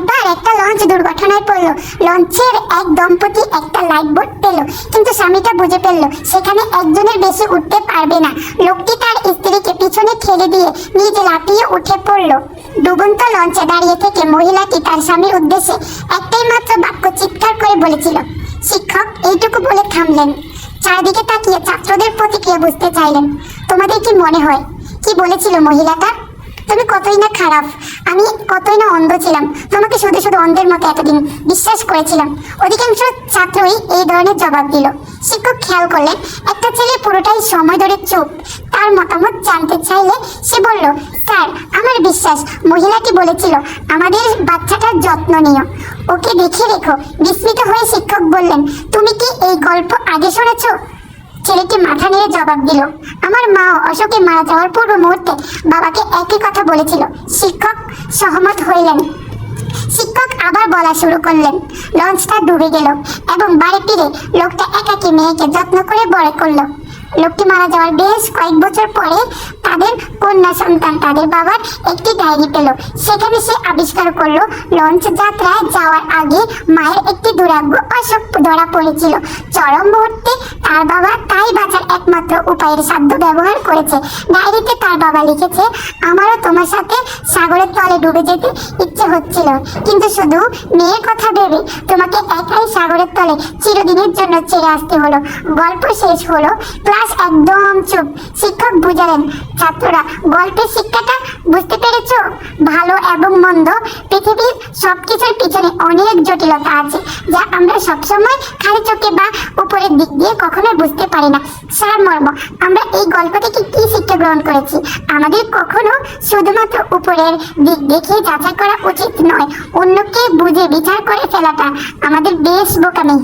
একবার একটা লঞ্চ দুর্ঘটনায় পড়লো। লঞ্চের এক দম্পতি একটা লাইফ বোট পেল, কিন্তু স্বামীটা বুঝে ফেললো সেখানে একজনের বেশি উঠতে পারবে না। লোকটি তার স্ত্রীকে পিছনে ঠেলে দিয়ে নিজে লাফিয়ে উঠে পড়লো। ডুবন্ত লঞ্চে দাঁড়িয়ে থেকে মহিলাটি তার স্বামীর উদ্দেশ্যে একটাই মাত্র বাক্য চিৎকার করে বলেছিল। শিক্ষক এইটুকু বলে থামলেন, চারদিকে তাকিয়ে ছাত্রদের প্রতিক্রিয়া বুঝতে চাইলেন। তোমাদের কি মনে হয় কি বলেছিল মহিলাটা? তুমি কতই না খারাপ, আমি কতই না অন্ধ ছিলাম, তোমাকে শুধু শুধু অন্ধের মতো এতদিন বিশ্বাস করেছিলাম। অধিকাংশ ছাত্রই এই ধরনের জবাব দিল। শিক্ষক খেয়াল করলেন একটা ছেলে পুরোটাই সময় ধরে চুপ। তার মতামত জানতে চাইলে সে বলল, স্যার আমার বিশ্বাস মহিলাটি বলেছিল আমাদের বাচ্চাটার যত্ন নিও, ওকে দেখে রেখো। বিস্মিত হয়ে শিক্ষক বললেন, তুমি কি এই গল্প আগে শুনেছো? ছেলেটি মাথা নেড়ে জবাব দিল, আমার মাও অশোকে মারা যাওয়ার পূর্ব মুহূর্তে বাবাকে একই কথা বলেছিল। শিক্ষক সহমত হইলেন। শিক্ষক আবার বলা শুরু করলেন, লঞ্চটা ডুবে গেল এবং বাড়ি ফিরে লোকটা একাকী মেয়েকে যত্ন করে বড় করলো। লোকটি মারা যাওয়ার বেশ কয়েক বছর পরে তাদের কন্যা সন্তান তাদের বাবার একটি ডায়েরি পেল। সেখানে সে আবিষ্কার করলো লঞ্চ যাত্রায় যাওয়ার আগে মায়ের একটি দুরাগ্য অসুখ ধরা পড়েছিল। চরম মুহূর্তে তার বাবা তাই বাঁচার একমাত্র উপায়ের সাধ্য ব্যবহার করেছে। ডায়েরিতে তার বাবা লিখেছে, আমারও তোমার সাথে সাগরের তলে ডুবে যেতে ইচ্ছে হচ্ছিল, কিন্তু শুধু মেয়ের কথা ভেবে তোমাকে একাই সাগরের তলে চিরদিনের জন্য ছেড়ে আসতে হলো। গল্প শেষ হলো, ক্লাস একদম চুপ। শিক্ষক বুঝালেন, ছাত্ররা গল্পের শিক্ষাটা বুঝতে পেরেছো? ভালো এবং মন্দ পৃথিবীর সবকিছুর পিছনে অনেক জটিলতা আছে, যা আমরা সবসময় খালি চোখে বা উপরের দিক দিয়ে কখনো বুঝতে পারি না। সারমর্ম, আমরা এই গল্প থেকে কি শিক্ষা গ্রহণ করেছি? আমাদের কখনো শুধুমাত্র উপরের দিক দেখে যাচাই করা উচিত নয়। অন্যকে বুঝে বিচার করে ফেলাটা আমাদের বেশ বোকামি।